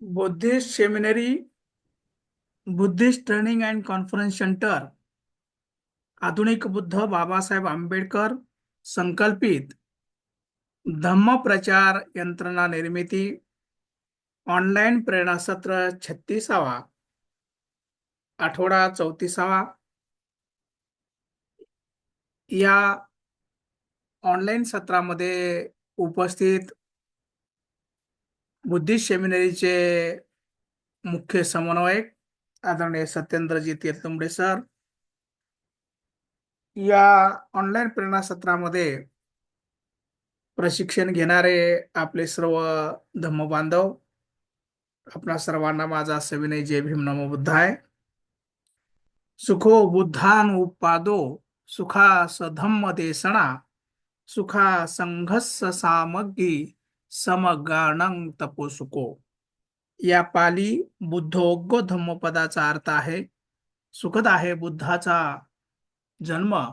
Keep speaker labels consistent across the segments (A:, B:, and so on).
A: Buddhist seminary, Buddhist training and conference centre, आधुनिक बुद्ध बाबासाहेब आंबेडकर संकल्पित धम्म प्रचार यंत्रणा निर्मिती ऑनलाईन प्रेरणासत्र 36वा, आठवडा 34वा. या ऑनलाईन सत्रामध्ये उपस्थित बुद्धिस्ट सेमिनरीचे मुख्य समन्वयक आदरणीय सत्येंद्रजी तीर्थुंबडे सर, या ऑनलाईन प्रेरणा सत्रामध्ये प्रशिक्षण घेणारे आपले सर्व धम्म बांधव, आपणा सर्वांना माझा सविनय जय भीम नमो बुद्धाय. सुखो बुद्धान उपादो सुखा सधम्म देसणा सुखा संघस्स सामग्री समगाणं तपोसुको. या पाली बुद्धोग्गो धम्म पदाचा अर्थ आहे सुखद आहे बुद्धाचा जन्म,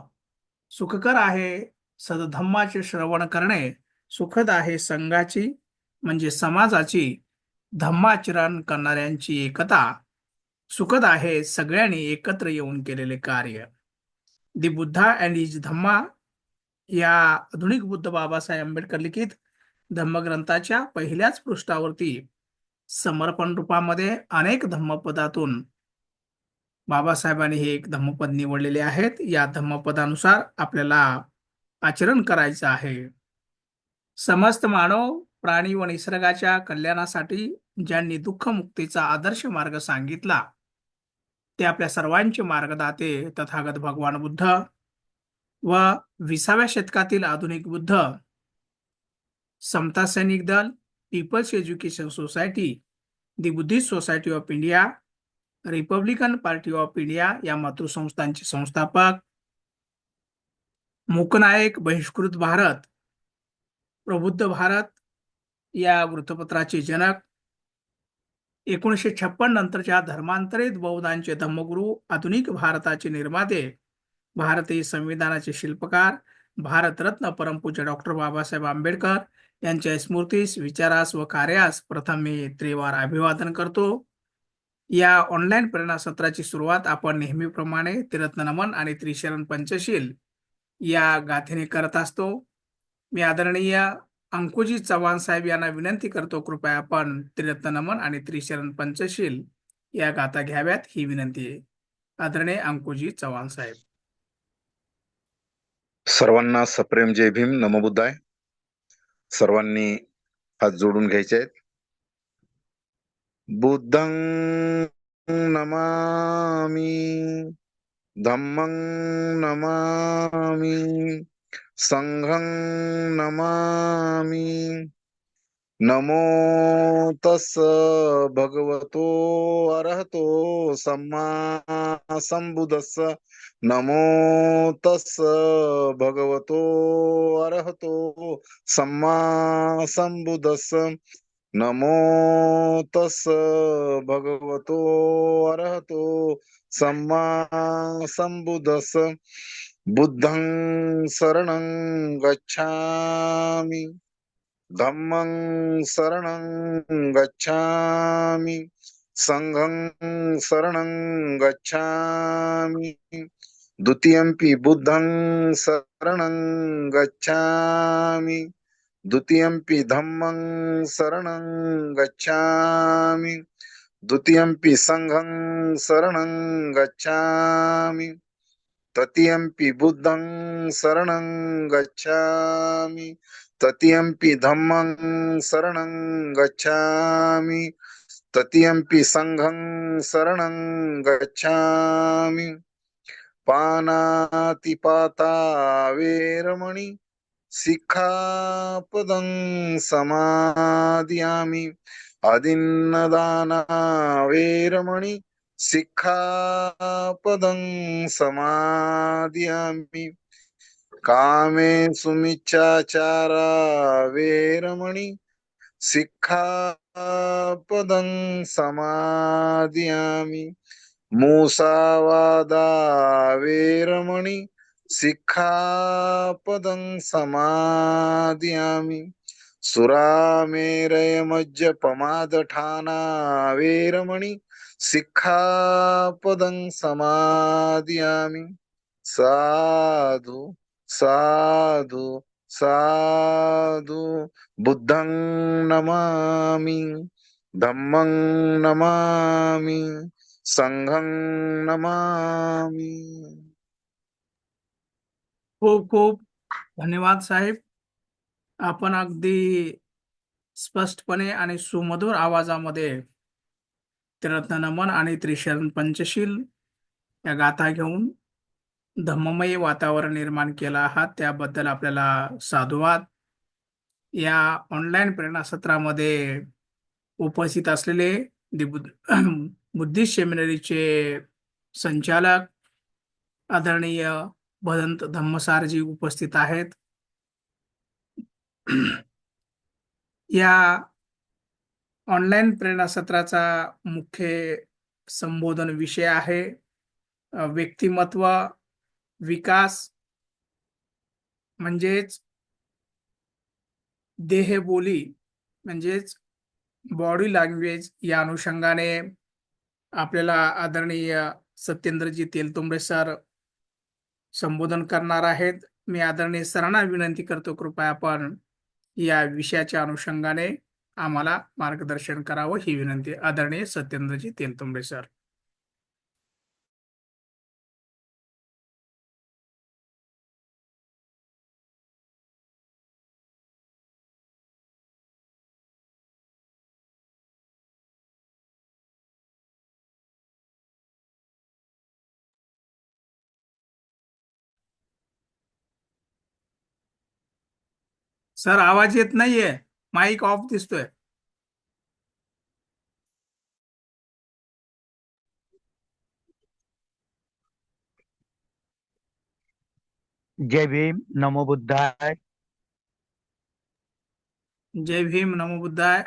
A: सुखकर आहे सदधम्माचे श्रवण करणे, सुखद आहे संघाची म्हणजे समाजाची धम्माचरण करणाऱ्यांची एकता, सुखद आहे सगळ्यांनी एकत्र येऊन केलेले कार्य. दि बुद्धा अँड इज धम्मा या आधुनिक बुद्ध बाबासाहेब आंबेडकर लिखित धम्मग्रंथाच्या पहिल्याच पृष्ठावरती समर्पण रूपामध्ये अनेक धम्मपदातून बाबासाहेबांनी हे एक धम्मपद निवडलेले आहेत. या धम्मपदानुसार आपल्याला आचरण करायचं आहे. समस्त मानव प्राणी व निसर्गाच्या कल्याणासाठी ज्यांनी दुःखमुक्तीचा आदर्श मार्ग सांगितला ते आपल्या सर्वांचे मार्गदाते तथागत भगवान बुद्ध व 20व्या शतकातील आधुनिक Buddha, Samata Sainik Dal, People's Education Society, the Buddhist Society of India, Republican Party of India या मातृसंस्थांचे संस्थापक, मूकनायक बहिष्कृत भारत, प्रबुद्ध भारत या वृत्तपत्राचे जनक, 1956 नंतरच्या धर्मांतरित बौद्धांचे धम्मगुरू, आधुनिक भारताचे निर्माते, भारतीय संविधानाचे शिल्पकार, भारतरत्न परमपूज्य डॉक्टर बाबासाहेब आंबेडकर यांच्या स्मृतीस, विचारास व कार्यास प्रथम मी त्रिवार अभिवादन करतो. या ऑनलाईन प्रेरणा सत्राची सुरुवात आपण नेहमीप्रमाणे त्रिरत्न नमन आणि त्रिशरण पंचशील या गाथेने करत असतो. मी आदरणीय अंकुजी चव्हाण साहेब यांना विनंती करतो, कृपया आपण त्रिरत्न नमन आणि त्रिशरण पंचशील या गाथा घ्याव्यात ही विनंती आहे. आदरणीय अंकुजी चव्हाण साहेब.
B: सर्वांना सप्रेम जय भीम नमो बुद्धाय. सर्वांनी हात जोडून घ्यायचे आहेत. बुद्धं नमामि, धम्मं नमामि, संघं नमामि. नमो तस् भगवतो अरहतो सम्मा संबुद्धस्स. नमो तस् भगवतो अरहतो सम्मा संबुद्धस्स. नमो तस् भगवतो अरहतो सम्मा संबुद्धस्स. बुद्धं शरणं गच्छामि, धम्मं शरणं गच्छामि, संघं शरणं गच्छामि. द्वितीयंपि बुद्धं शरणं गच्छामि, द्वितीयंपि धम्मं शरणं गच्छामि, द्वितीयंपि संघं शरणं गच्छामि, तृतीयंपि बुद्धं शरणं गच्छामि, तृतीयंपि धम्मं शरणं गच्छामि, तृतीयंपि संघं शरणं गच्छामि. पानातिपाता वेरमणि सिक्खापदं समादियामि. अदिन्नदाना वेरमणि सिक्खापदं समादियामि. कामे सुमिच्छाचारा वेरमणि सिक्खापदं समादियामि. मूसावादा वेरमणि सिक्खापदं समादियामि. सुरामेरय मज्ज पमादठाना वेरमणि सिक्खापदं समादियामि. साधु साधु साधु. बुद्धं नमामि, धम्मं नमामि, संघं नमामि.
A: खूप खूप धन्यवाद साहेब. आपण अगदी स्पष्टपणे आणि सुमधुर आवाजामध्ये त्रिरत्न नमन आणि त्रिशरण पंचशील या गाथा घेऊन धम्ममय वातावरण निर्माण केलं आहात, त्याबद्दल आपल्याला साधुवाद. या ऑनलाईन प्रेरणा सत्रामध्ये उपस्थित असलेले बुद्धिस्ट सेमिनरीचे संचालक आदरणीय भदंत धम्मसारजी उपस्थित आहेत. या ऑनलाईन प्रेरणा सत्राचा मुख्य संबोधन विषय आहे व्यक्तिमत्व विकास, म्हणजेच देहबोली, म्हणजेच बॉडी लँग्वेज. या अनुषंगाने आपल्याला आदरणीय सत्येंद्रजी तेलतुंबडे सर संबोधन करणार आहेत. मी आदरणीय सरांना विनंती करतो, कृपया आपण या विषयाच्या अनुषंगाने आम्हाला मार्गदर्शन करावं ही विनंती. आदरणीय सत्येंद्रजी तेलतुंबडे सर. सर आवाज येत नाहीये, माईक ऑफ दिसतोय.
C: जय भीम, नमो बुद्धाय.
A: जय भीम, नमो बुद्धाय.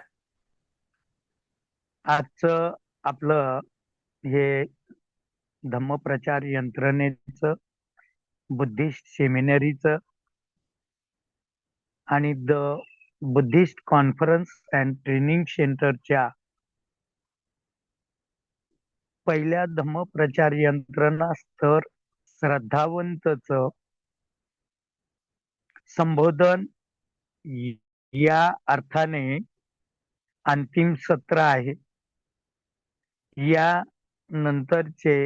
C: आजचं आपलं हे धम्मप्रचार यंत्रणेचं, बुद्धिस्ट सेमिनरीचं आणि the Buddhist conference and training सेंटरच्या पहिल्या धम्मप्रचार यंत्रणा स्तर श्रद्धावंतचं संबोधन या अर्थाने अंतिम सत्र आहे. या नंतरचे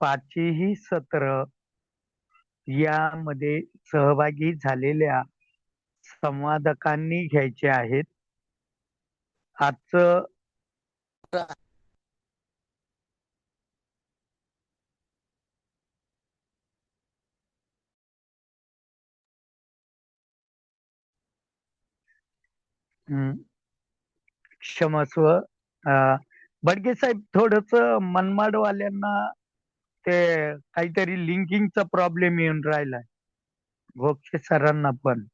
C: पाचही सत्र यामध्ये सहभागी झालेल्या संवादकांनी घ्यायचे आहेत. आजचं क्षमस्व बडगे साहेब, थोडस मनमाडवाल्यांना ते काहीतरी लिंकिंगचा प्रॉब्लेम येऊन राहिलाय. घोक्षे सरांना पण.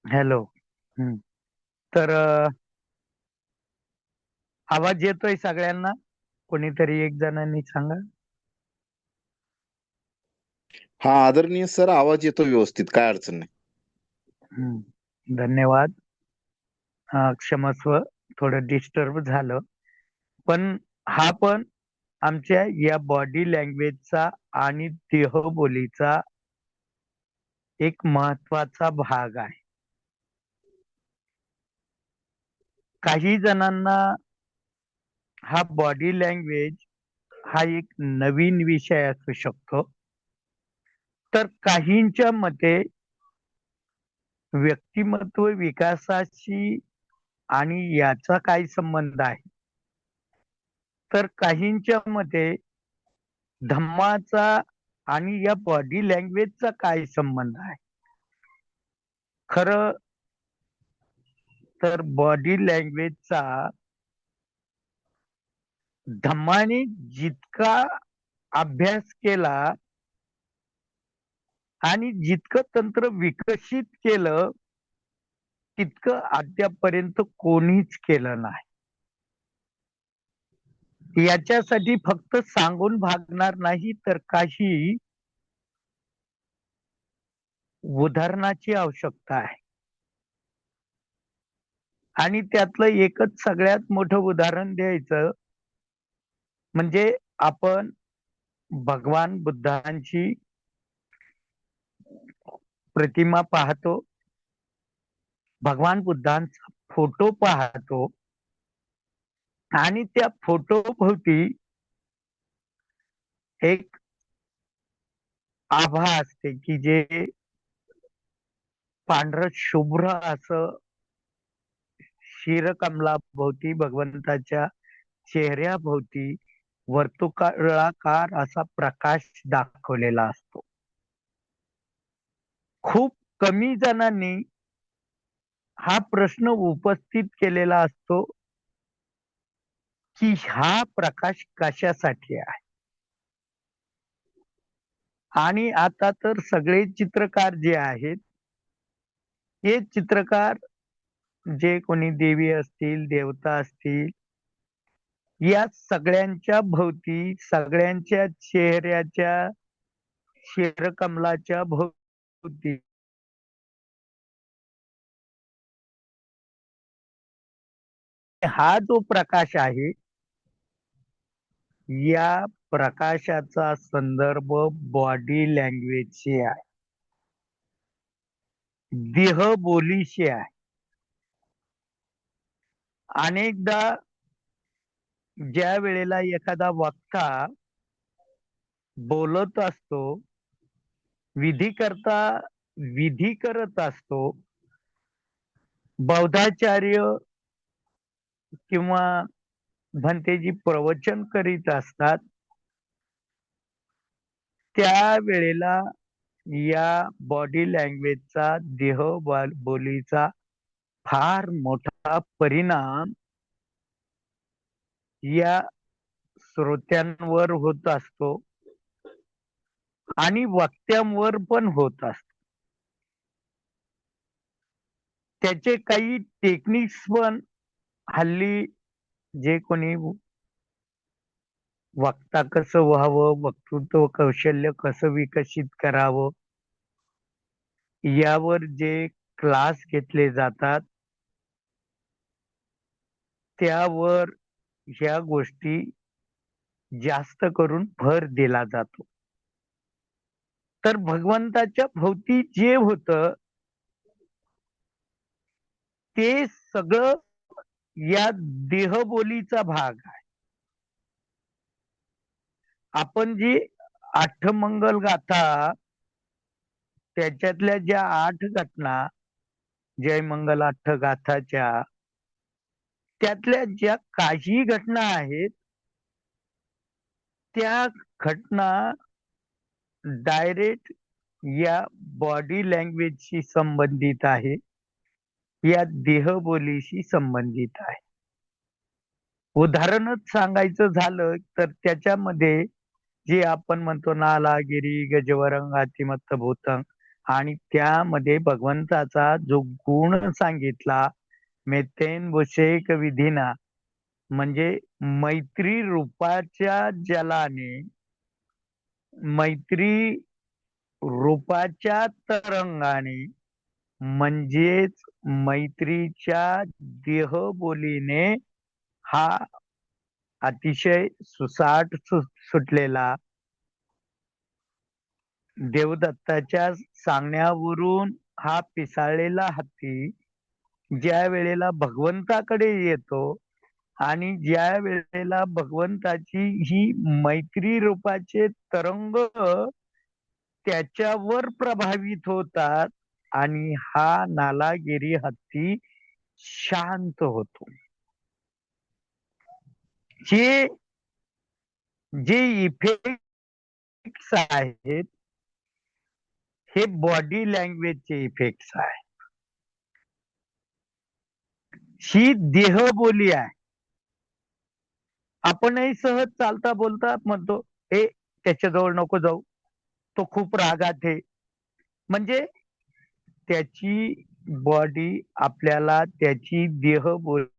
C: हॅलो. तर आवाज येतोय सगळ्यांना? कोणीतरी एक जणांनी सांगा.
B: हा आदरणीय सर, आवाज येतो व्यवस्थित, काय अडचण नाही.
C: धन्यवाद. क्षमस्व, थोडं डिस्टर्ब झालं, पण हा पण आमच्या या बॉडी लँग्वेजचा आणि देहबोलीचा एक महत्वाचा भाग आहे. काही जणांना हा बॉडी लँग्वेज हा एक नवीन विषय असू शकतो, तर काहींच्या मते व्यक्तिमत्व विकासाशी आणि याचा काय संबंध आहे, तर काहींच्या मते धम्माचा आणि या बॉडी लँग्वेजचा काय संबंध आहे. खरं तर बॉडी लँग्वेजचा धम्माने जितका अभ्यास केला आणि जितकं तंत्र विकसित केलं तितकं अद्यापर्यंत कोणीच केलं नाही. याच्यासाठी फक्त सांगून भागणार नाही, तर काही उदाहरणाची आवश्यकता आहे. आणि त्यातलं एकच सगळ्यात मोठं उदाहरण द्यायचं म्हणजे आपण भगवान बुद्धांची प्रतिमा पाहतो, भगवान बुद्धांचा फोटो पाहतो आणि त्या फोटो भोवती एक आभा असते की जे पांढरं शुभ्र असं क्षीरकमलाभोवती भगवंताच्या चेहऱ्याभोवती वर्तुळाकार असा प्रकाश दाखवलेला असतो. खूप कमी जणांनी हा प्रश्न उपस्थित केलेला असतो की हा प्रकाश कशासाठी आहे. आणि आता तर सगळे चित्रकार जे आहेत हे चित्रकार जे कोणी देवी असतील, देवता असतील, या सगळ्यांच्या भोवती, सगळ्यांच्या चेहऱ्याच्या क्षीरकमलाच्या भोवती हा जो प्रकाश आहे, या प्रकाशाचा संदर्भ बॉडी लँग्वेजशी आहे, देहबोलीशी आहे. अनेकदा ज्या वेळेला एखादा वक्ता बोलत असतो, विधी करत असतो, बौद्धाचार्य किंवा भंतेजी प्रवचन करीत असतात, त्या वेळेला या बॉडी लँग्वेजचा, बोलीचा फार मोठा परिणाम या श्रोत्यांवर होत असतो आणि वक्त्यांवर पण होत असतो. त्याचे काही टेक्निक्स पण हल्ली जे कोणी वक्ता कसं व्हावं, वक्तृत्व कौशल्य कसं विकसित करावं, यावर जे क्लास घेतले जातात त्यावर ह्या गोष्टी जास्त करून भर दिला जातो. तर भगवंताच्या भोवती जे होतं ते सगळं या देहबोलीचा भाग आहे. आपण जी अष्टमंगल गाथा, त्याच्यातल्या ज्या 8 घटना जय मंगल अष्टगाथाच्या, त्यातल्या ज्या काही घटना आहेत त्या घटना डायरेक्ट या बॉडी लँग्वेजशी संबंधित आहे, या देहबोलीशी संबंधित आहे. उदाहरणच सांगायचं झालं तर त्याच्यामध्ये जे आपण म्हणतो नालागिरी गजवरंगातिमत्त भूतं, आणि त्यामध्ये भगवंताचा जो गुण सांगितला मेतेन बुषेक विधीना, म्हणजे मैत्री रूपाच्या जलाने, मैत्री रूपाच्या तरंगाने, म्हणजेच मैत्रीच्या देहबोलीने हा अतिशय सुसाट सुटलेला, देवदत्ताच्या सांगण्यावरून हा पिसाळलेला हत्ती ज्या वेळेला भगवंताकडे येतो आणि ज्या वेळेला भगवंताची ही मैत्री रूपाचे तरंग त्याच्यावर प्रभावित होतात आणि हा नालागिरी हत्ती शांत होतो. जे जे इफेक्ट्स आहेत हे बॉडी लँग्वेजचे इफेक्ट्स आहे, ही देहबोली आहे. आपणही सहज चालता बोलता म्हणतो, हे त्याच्याजवळ नको जाऊ, तो खूप रागात आहे. म्हणजे त्याची बॉडी आपल्याला, त्याची देहबोली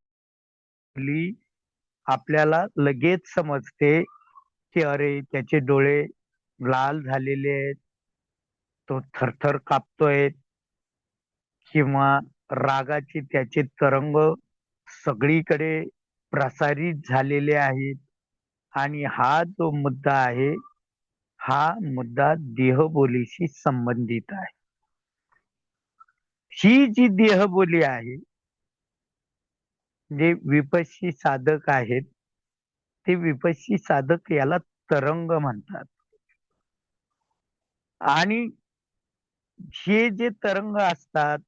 C: आपल्याला लगेच समजते की अरे त्याचे डोळे लाल झालेले आहेत, तो थरथर कापतोय किंवा रागाचे त्याचे तरंग सगळीकडे प्रसारित झालेले आहेत. आणि हा जो मुद्दा आहे, हा मुद्दा देहबोलीशी संबंधित आहे. ही जी देहबोली आहे, जे विपश्ची साधक आहेत, ते विपश्ची साधक याला तरंग म्हणतात. आणि हे जे तरंग असतात,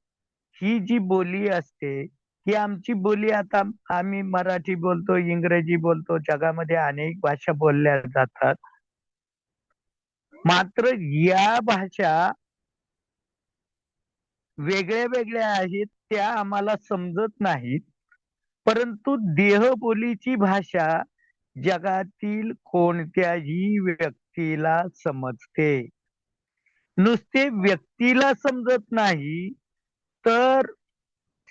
C: ही जी बोली असते, ही आमची बोली. आता आम्ही मराठी बोलतो, इंग्रजी बोलतो, जगामध्ये अनेक भाषा बोलल्या जातात. मात्र या भाषा वेगळ्या वेगळ्या आहेत, त्या आम्हाला समजत नाहीत. परंतु देहबोलीची भाषा जगातील कोणत्याही व्यक्तीला समजते. नुसते व्यक्तीला समजत नाही, तर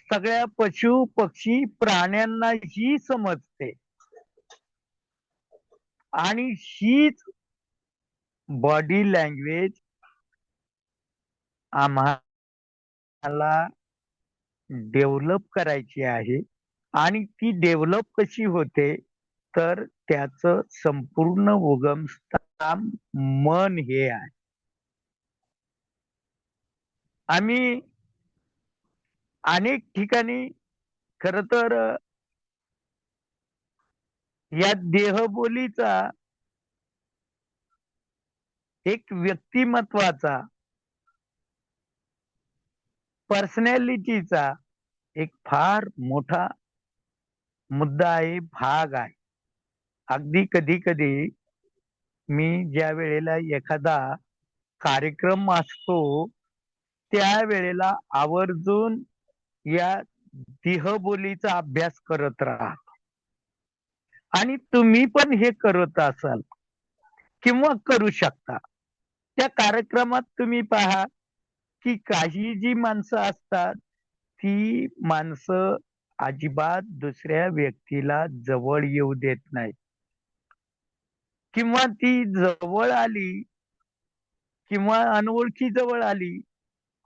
C: सगळ्या पशु पक्षी प्राण्यांनाही समजते. आणि हीच बॉडी लँग्वेज आम्हाला डेव्हलप करायची आहे. आणि ती डेव्हलप कशी होते, तर त्याचं संपूर्ण उगमस्थान मन हे आहे. आम्ही अनेक ठिकाणी खर तर या देहबोलीचा एक व्यक्तिमत्वाचा, पर्सनॅलिटीचा एक फार मोठा मुद्दा आहे, भाग आहे. अगदी कधी कधी मी ज्या वेळेला एखादा कार्यक्रम असतो, त्यावेळेला आवर्जून या देहबोलीचा अभ्यास करत राहतो. आणि तुम्ही पण हे करत असाल किंवा करू शकता. त्या कार्यक्रमात तुम्ही पहा की काही जी माणसं असतात, ती माणसं अजिबात दुसऱ्या व्यक्तीला जवळ येऊ देत नाहीत. किंवा ती जवळ आली किंवा अनोळखी जवळ आली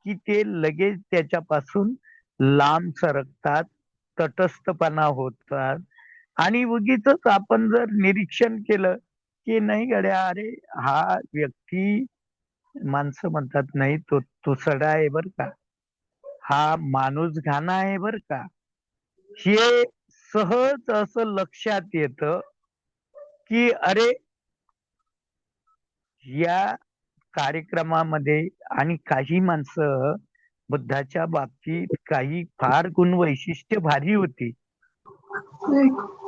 C: की ते लगेच त्याच्यापासून लांब सरकतात, तटस्थपणा होतात. आणि उगीचच आपण जर निरीक्षण केलं की नाही गड्या, अरे हा व्यक्ती, माणसं म्हणतात नाही तो तुसडा आहे बर का, हा माणूस घाणा आहे बर का, हे सहज असं लक्षात येतं की अरे या कार्यक्रमामध्ये. आणि काही माणसं बुद्धाच्या बाबतीत काही फार गुणवैशिष्ट्य भारी होती.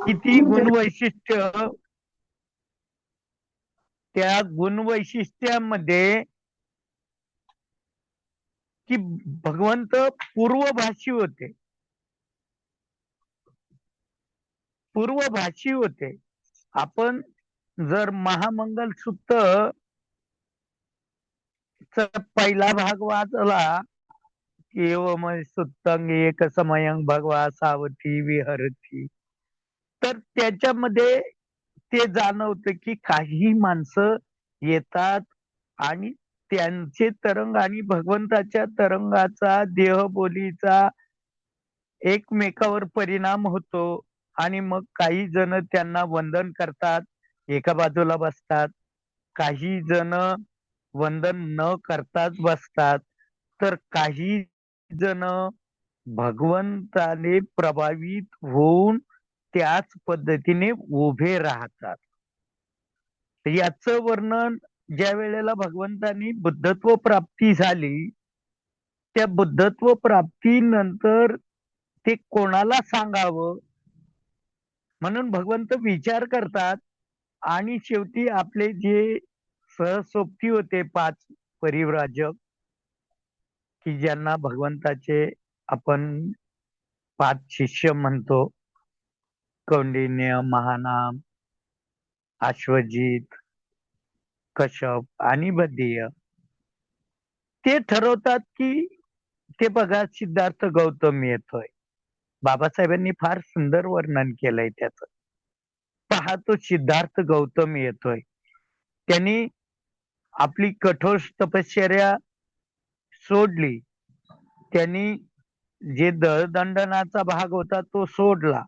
C: किती गुणवैशिष्ट्य, त्या गुणवैशिष्ट्यामध्ये की भगवंत पूर्वभाषी होते. पूर्वभाषी होते. आपण जर महामंगल सूक्त पहिला भाग वाचला, एवम सुत्तंग एक समयं भगवा सावती विहरती, तर त्याच्यामध्ये ते जाणवतं की काही माणसं येतात आणि त्यांचे तरंग आणि भगवंताच्या तरंगाचा, देहबोलीचा एकमेकावर परिणाम होतो. आणि मग काही जण त्यांना वंदन करतात, एका बाजूला बसतात. काही जण वंदन न करताच बसतात. तर काही जण भगवंताने प्रभावित होऊन त्याच पद्धतीने उभे राहतात. याचं वर्णन ज्या वेळेला भगवंतानी बुद्धत्व प्राप्ती झाली, त्या बुद्धत्व प्राप्तीनंतर ते कोणाला सांगावं म्हणून भगवंत विचार करतात. आणि शेवटी आपले जे सहसोबती होते 5 परिव्राजक, की ज्यांना भगवंताचे आपण 5 शिष्य म्हणतो, कौंडिन्य, महानाम, अश्वजित, कश्यप आणि बद्धीय, ते ठरवतात की ते बघा सिद्धार्थ गौतम येतोय. बाबासाहेबांनी फार सुंदर वर्णन केलंय त्याचं. पहा तो सिद्धार्थ गौतम येतोय. त्यांनी आपली कठोर तपश्चर्या सोडली. त्यांनी जे दळदंडनाचा भाग होता तो सोडला.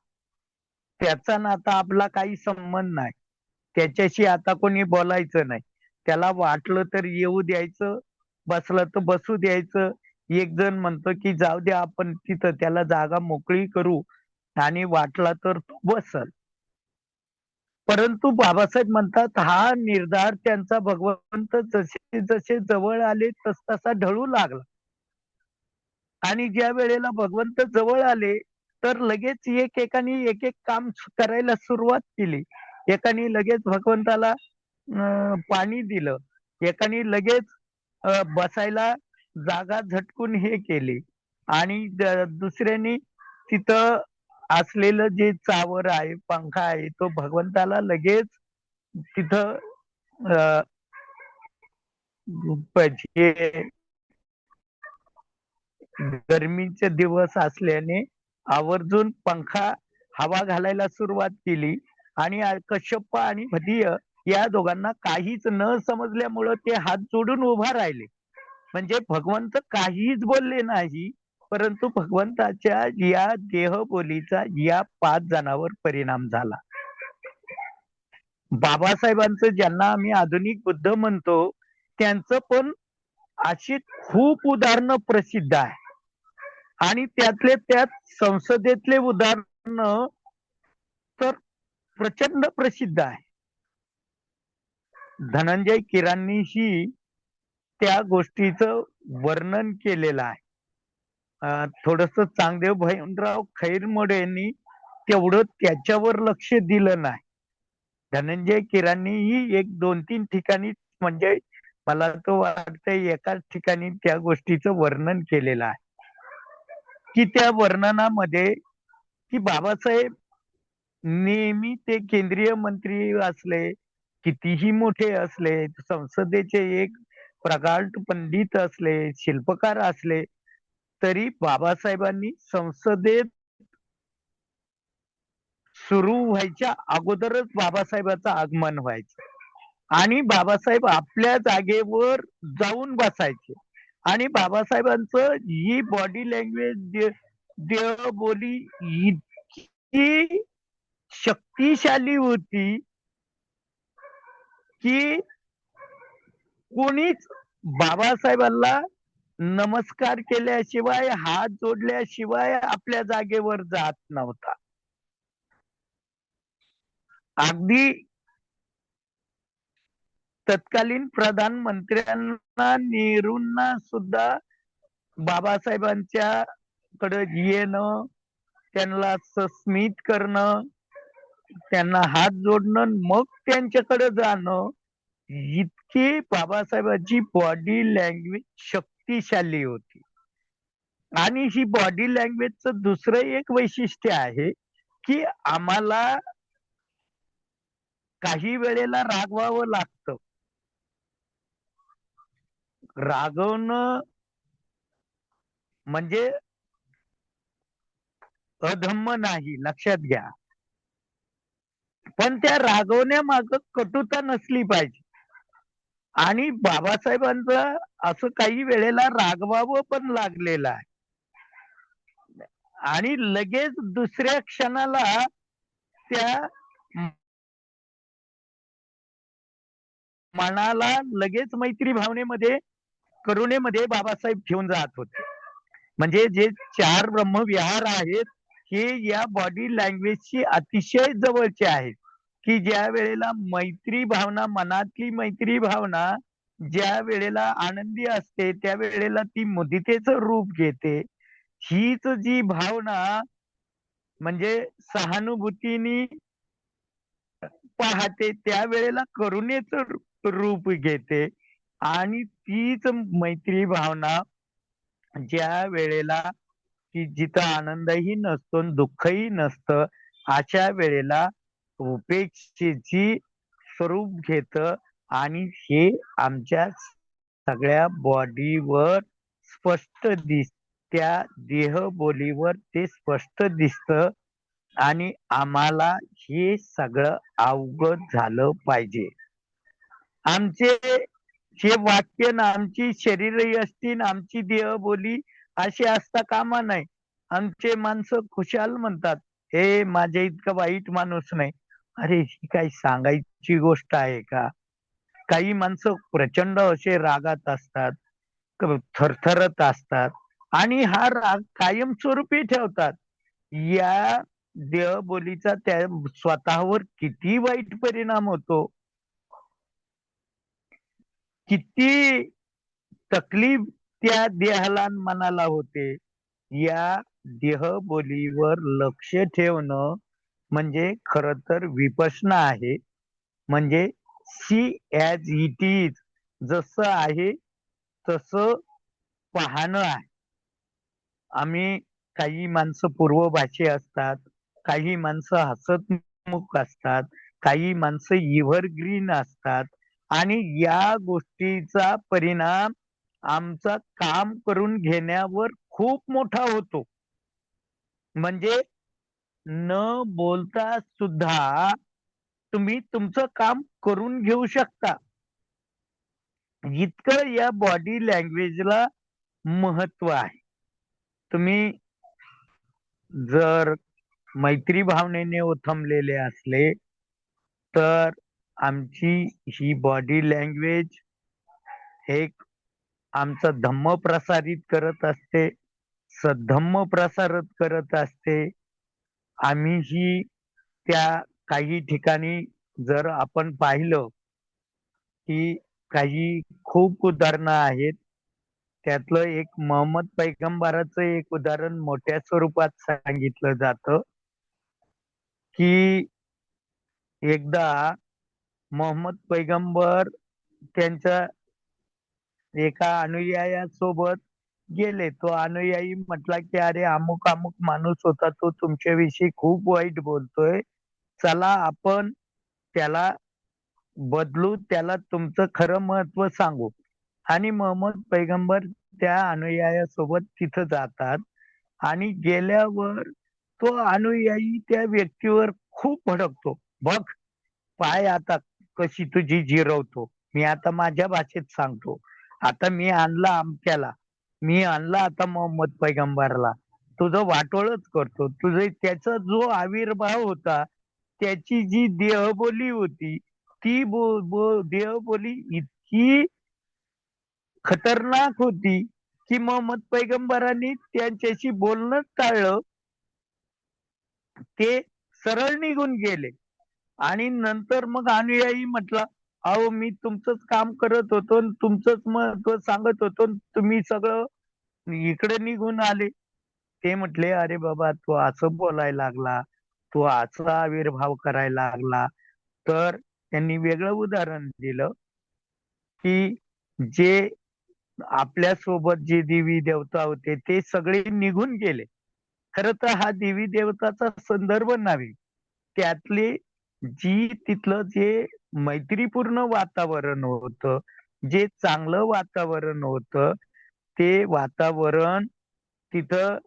C: त्याचा ना आता आपला काही संबंध नाही. त्याच्याशी आता कोणी बोलायचं नाही. त्याला वाटलं तर येऊ द्यायचं, बसलं तर बसू द्यायचं. एक जण म्हणतो की जाऊ द्या आपण तिथं त्याला जागा मोकळी करू आणि वाटला तर तो बसल. परंतु बाबासाहेब म्हणतात हा निर्धार त्यांचा भगवंत जसे जसे जवळ आले तसा ढळू लागला. आणि ज्या वेळेला भगवंत जवळ आले तर लगेच एकेकाने एक एक काम करायला सुरुवात केली. एकाने लगेच भगवंताला पाणी दिलं. एकाने लगेच बसायला जागा झटकून हे केली आणि दुसऱ्याने तिथं असलेलं जे चावर आहे, पंखा आहे, तो भगवंताला लगेच तिथं अ, जे गरमीचे दिवस असल्याने आवर्जून पंखा हवा घालायला सुरुवात केली आणि कश्यप आणि भदीय या दोघांना काहीच न समजल्यामुळं ते हात जोडून उभा राहिले. म्हणजे भगवंत काहीच बोलले नाही, परंतु भगवंताच्या या देहबोलीचा या 5 जणांवर परिणाम झाला. बाबासाहेबांचं ज्यांना आम्ही आधुनिक बुद्ध म्हणतो, त्यांचं पण अशी खूप उदाहरणं प्रसिद्ध आहे. आणि त्यातले त्यात संसदेतले उदाहरण तर प्रचंड प्रसिद्ध आहे. धनंजय कीरांनीही त्या गोष्टीचं वर्णन केलेलं आहे. थोडस चांगदेव भीमराव खैरमोडे यांनी तेवढं त्याच्यावर लक्ष दिलं नाही. धनंजय कीरांनीही 1-2-3 ठिकाणी म्हणजे मला तो वाटतंय एकाच ठिकाणी त्या गोष्टीचं वर्णन केलेलं आहे. की त्या वर्णनामध्ये की बाबासाहेब नेहमी ते केंद्रीय मंत्री असले, कितीही मोठे असले, संसदेचे एक प्रगाढ पंडित असले, शिल्पकार असले, तरी बाबासाहेबांनी संसदेत सुरू व्हायच्या अगोदरच बाबासाहेबांचं आगमन व्हायचं आणि बाबासाहेब आपल्या जागेवर जाऊन बसायचे आणि बाबासाहेबांचं ही बॉडी लँग्वेज, देहबोली इतकी शक्तिशाली होती की कोणीच बाबासाहेबांना नमस्कार केल्याशिवाय, हात जोडल्याशिवाय आपल्या जागेवर जात नव्हता. अगदी तत्कालीन प्रधानमंत्र्यांना, नेहरूंना सुद्धा बाबासाहेबांच्या कडे येणं, त्यांना स्मित करणं, त्यांना हात जोडणं, मग त्यांच्याकडे जाणं, इतकी बाबासाहेबांची बॉडी लँग्वेज शक्तिशाली होती. आणि ही बॉडी लँग्वेजचं दुसरं एक वैशिष्ट्य आहे की आम्हाला काही वेळेला रागवावं लागतं. रागवणं म्हणजे अधम्म नाही, लक्षात घ्या. पण त्या रागवण्यामागं कटुता नसली पाहिजे. आणि बाबासाहेबांचं असं काही वेळेला रागवावं पण लागलेलं आहे. आणि लगेच दुसऱ्या क्षणाला त्या मनाला लगेच मैत्री भावनेमध्ये, करुणेमध्ये बाबासाहेब घेऊन जात होते. म्हणजे जे 4 ब्रह्मविहार आहेत, हे या बॉडी लँग्वेजशी अतिशय जवळचे आहेत. की ज्या वेळेला मैत्री भावना, मनातली मैत्री भावना ज्या वेळेला आनंदी असते, त्यावेळेला ती मुदितेचं रूप घेते. हीच जी भावना म्हणजे सहानुभूतीने पाहते, त्यावेळेला करुणेचं रूप घेते आणि तीच मैत्री भावना ज्या वेळेला की जिथं आनंदही नसतो आणि दुःखही नसतं, अशा वेळेला उपेक्षेची स्वरूप घेतं आणि हे आमच्या सगळ्या बॉडीवर स्पष्ट त्या देहबोलीवर ते स्पष्ट दिसतं आणि आम्हाला हे सगळं अवगत झालं पाहिजे. आमचे हे वाक्य ना आमची शरीरही असतील आमची देहबोली अशी असता कामा नाही. आमचे माणसं खुशाल म्हणतात, हे माझ्या इतकं वाईट माणूस नाही. अरे ही काही सांगायची गोष्ट आहे का? काही माणसं प्रचंड असे रागात असतात, थरथरत असतात आणि हा राग कायमस्वरूपी ठेवतात. या देहबोलीचा त्या स्वतःवर किती वाईट परिणाम होतो, किती तकलीफ त्या देहाला आणि मनाला होते. या देहबोलीवर लक्ष ठेवणं म्हणजे खरं तर विपश्यना आहे. म्हणजे सी ॲज इट इज, जसं आहे तसं पाहणं आहे. आम्ही काही माणसं पूर्वभाषी असतात, काही माणसं हसतमुख असतात, काही माणसं एव्हरग्रीन असतात आणि या गोष्टीचा परिणाम आमचा काम करून घेण्यावर खूप मोठा होतो. म्हणजे न बोलता सुद्धा तुम्ही तुमचं काम करून घेऊ शकता. इतकं या बॉडी लँग्वेजला महत्व आहे. तुम्ही जर मैत्री भावनेने ओथंबलेले असले, तर आमची ही बॉडी लँग्वेज एक आमचा धम्म प्रसारित करत असते, सद्धम्म प्रसारित करत असते. आम्हीही त्या काही ठिकाणी जर आपण पाहिलं, की काही खूप उदाहरणं आहेत. त्यातलं एक मोहम्मद पैगंबराचं एक उदाहरण मोठ्या स्वरूपात सांगितलं जातं, की एकदा मोहम्मद पैगंबर त्यांच्या एका अनुयायासोबत गेले. तो अनुयायी म्हटला, की "अरे अमुक-अमुक माणूस होता, तो तुमच्याविषयी खूप वाईट बोलतोय. चला आपण त्याला बदलू, त्याला तुमचं खरं महत्त्व सांगू." आणि मोहम्मद पैगंबर त्या अनुयायासोबत तिथं जातात आणि गेल्यावर तो अनुयायी त्या व्यक्तीवर खूप भडकतो. "बघ, पाय आता कशी तुझी जिरवतो. मी आता माझ्या भाषेत सांगतो. आता मी आणला अमक्याला, मी आणला आता मोहम्मद पैगंबरला. तुझं वाटोळच करतो. तुझे त्याचा जो आविर्भाव होता, त्याची जी देहबोली होती, ती देहबोली इतकी खतरनाक होती, की मोहम्मद पैगंबरांनी त्यांच्याशी बोलणंच टाळलं. ते सरळ निघून गेले. आणि नंतर मग अनुयायी म्हटला, "अहो मी तुमचंच काम करत होतो आणि तुमचंच महत्त्व सांगत होतो आणि तुम्ही सगळं इकडे निघून आले." ते म्हटले, "अरे बाबा तू असं बोलायला लागला, तू असा आविर्भाव करायला लागला." तर त्यांनी वेगळं उदाहरण दिलं, की जे आपल्यासोबत जे देवी देवता होते ते सगळे निघून गेले. खरं तर हा देवी देवताचा संदर्भ नव्हे. त्यातले तिथलं जे मैत्रीपूर्ण वातावरण होतं, जे चांगलं वातावरण होतं, ते वातावरण तिथं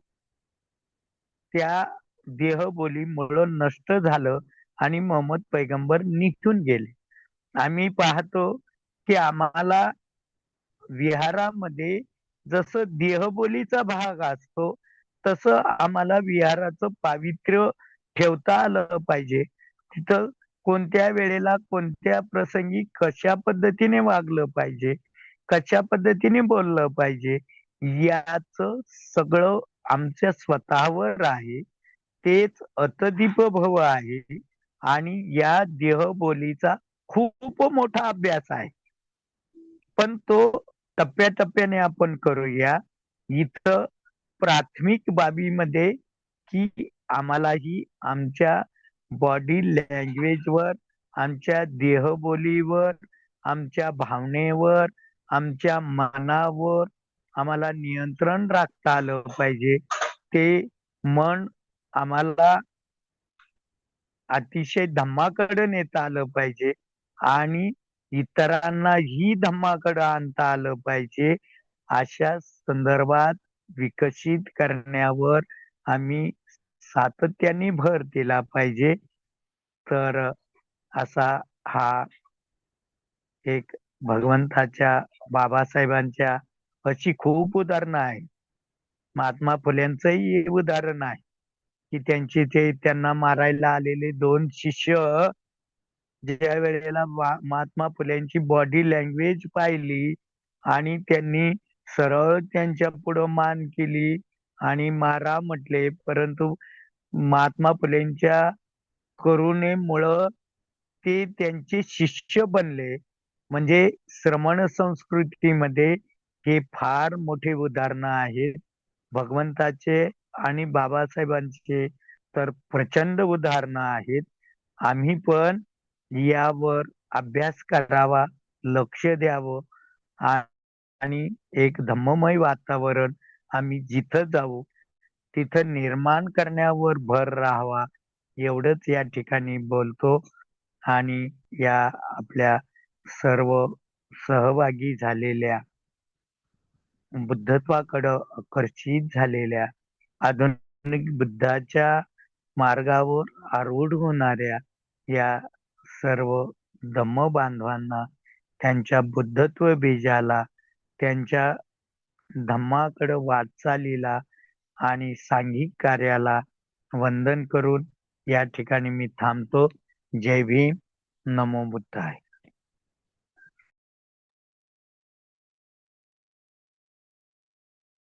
C: त्या देहबोलीमुळं नष्ट झालं आणि मोहम्मद पैगंबर निघून गेले. आम्ही पाहतो, की आम्हाला विहारामध्ये जसं देहबोलीचा भाग असतो, तसं आम्हाला विहाराचं पावित्र्य ठेवता आलं पाहिजे. तिथं कोणत्या वेळेला, कोणत्या प्रसंगी कशा पद्धतीने वागलं पाहिजे, कशा पद्धतीने बोललं पाहिजे, याचं सगळं आमच्या स्वतःवर आहे. तेच अतदीप भव आहे आणि या देहबोलीचा खूप मोठा अभ्यास आहे. पण तो टप्प्याटप्प्याने आपण करूया. इथं प्राथमिक बाबीमध्ये की आम्हालाही आमच्या बॉडी लँग्वेजवर, आमच्या देहबोलीवर, आमच्या भावनेवर, आमच्या मनावर आम्हाला नियंत्रण राखता आलं पाहिजे. ते मन आम्हाला अतिशय धम्माकडे नेता आलं पाहिजे आणि इतरांनाही धम्माकडे आणता आलं पाहिजे. अशा संदर्भात विकसित करण्यावर आम्ही सातत्याने भर दिला पाहिजे. तर असा हा एक भगवंताच्या, बाबासाहेबांच्या अशी खूप उदाहरणं आहेत. महात्मा फुलेंचंही हे उदाहरण आहे की त्यांना मारायला आलेले दोन शिष्य ज्या वेळेला महात्मा फुलेंची बॉडी लँग्वेज पाहिली आणि त्यांनी सरळ त्यांच्या पुढं मान केली आणि मारा म्हटले, परंतु महात्मा फुलेंच्या करुणेमुळं ते त्यांचे शिष्य बनले. म्हणजे श्रमण संस्कृतीमध्ये हे फार मोठे उदाहरणं आहेत. भगवंताचे आणि बाबासाहेबांचे तर प्रचंड उदाहरणं आहेत. आम्ही पण यावर अभ्यास करावा, लक्ष द्यावं आ- आणि एक धम्ममय वातावरण आम्ही जिथं जाऊ तिथं निर्माण करण्यावर भर राहावा, एवढंच या ठिकाणी बोलतो. आणि या आपल्या सर्व सहभागी झालेल्या, बुद्धत्वाकडं आकर्षित झालेल्या, आधुनिक बुद्धाच्या मार्गावर आरूढ होणाऱ्या या सर्व धम्म बांधवांना, त्यांच्या बुद्धत्व बीजाला, त्यांच्या धम्माकडं वाटचालीला आणि सांघिक कार्याला वंदन करून या ठिकाणी मी थांबतो. जय भीम, नमो बुद्धाय.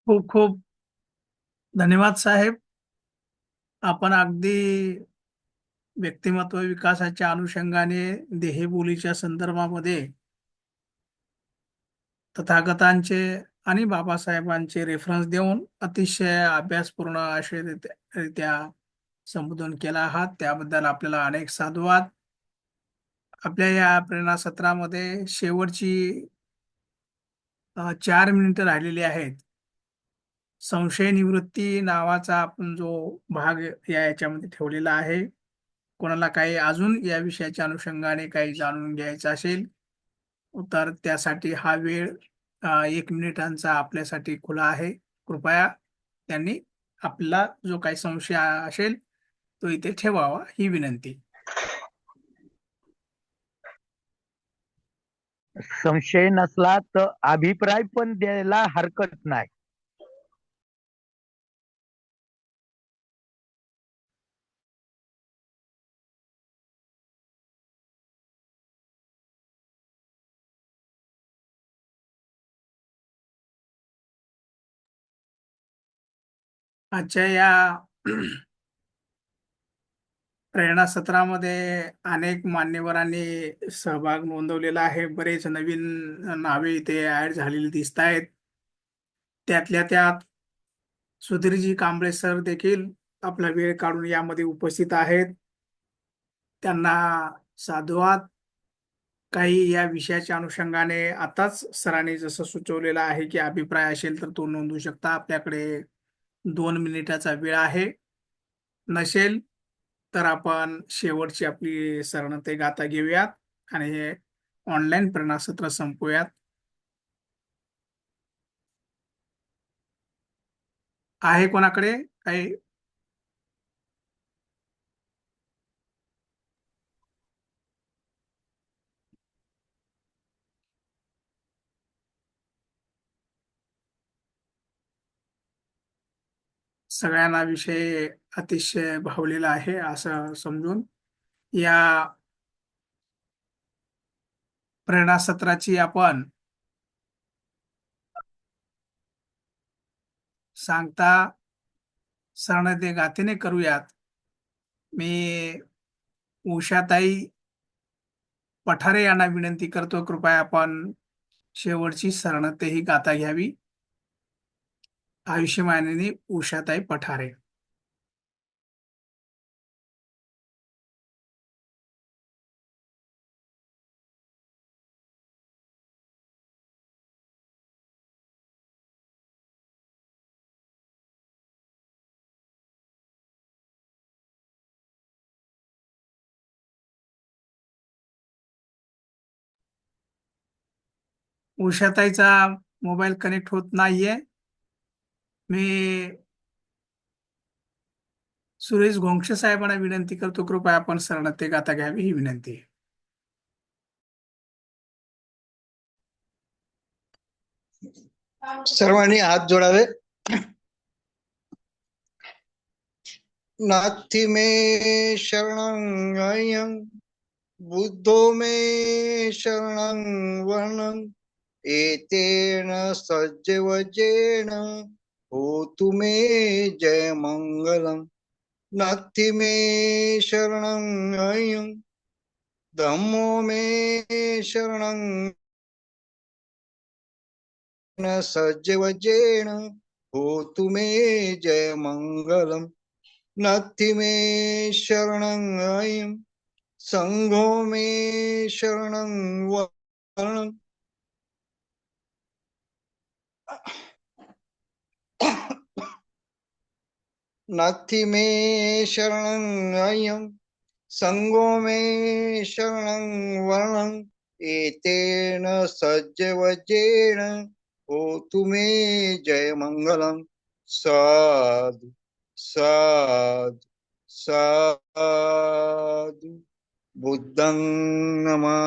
A: खूप खूप धन्यवाद साहेब. आपण अगदी व्यक्तिमत्व विकासाच्या अनुषंगाने देहबोलीच्या संदर्भामध्ये तथागतांचे आणि बाबासाहेबांचे रेफरन्स देऊन अतिशय अभ्यासपूर्ण असे रित्या संबोधन केला आहात, त्याबद्दल आपल्याला अनेक साधुवाद. आपल्या या प्रेरणा सत्रामध्ये शेवटची 4 मिनिटं राहिलेली आहेत. संशय निवृत्ती नावाचा आपण जो भाग याच्यामध्ये ठेवलेला आहे, कोणाला काही अजून या विषयाच्या अनुषंगाने काही जाणून घ्यायचं असेल तर त्यासाठी हा वेळ 1 मिनिटांचा आपल्यासाठी खुला आहे. कृपया त्यांनी आपला जो काही संशय असेल तो इथे ठेवावा, ही विनंती.
C: संशय नसला तर अभिप्राय पण द्यायला हरकत नाही.
A: आजच्या या प्रेरणा सत्रामध्ये अनेक मान्यवरांनी सहभाग नोंदवलेला आहे. बरेच नवीन नावे इथे ऍड झालेली दिसत आहेत. त्यातल्या त्यात सुधीरजी कांबळे सर देखील आपला वेळ काढून यामध्ये उपस्थित आहेत. त्यांना साधुवाद. काही या विषयाच्या अनुषंगाने आताच सरांनी जसं सुचवलेलं आहे की अभिप्राय असेल तर तो नोंदवू शकता. आपल्याकडे 2 मिनिटाचा वेळ आहे. नसेल तर आपण शेवटची आपली शरणते गाथा घेऊयात आणि हे ऑनलाईन प्रेरणा सत्र संपवूयात. आहे कोणाकडे काही? सगळ्यांना विषय अतिशय भावलेला आहे असं समजून या प्रेरणा सत्राची आपण सांगता शरणते गाथेने करूयात. मी उषाताई पठारे यांना विनंती करतो, कृपया आपण शेवटची शरणते ही गाथा घ्यावी. आयुष्यमानिनी उषाताई पठारे. उषाताईचा मोबाईल कनेक्ट होत नाहीये. मी सुरेश घोंगशे साहेबांना विनंती करतो, कृपया आपण शरणते गाथा घ्यावी, ही विनंती आहे.
D: सर्वांनी हात जोडावे. नास्ति मे शरणं अयं बुद्धो मे शरणं वरणं एतेन सज्जवजेन होतु मे जय मंगलम. नास्ति मे शरणं अयं धम्मो मे शरणं सज्जवजेन होतु मे जय मंगलम. नास्ति मे शरणं अयं संघो मे शरणं वरणं नास्ति मे शरणं अयं संघो मे शरणं वरणं एतेन सज्जवजेन होतु मे जय मंगलम. साधु साधु साधु. बुद्धं नमः.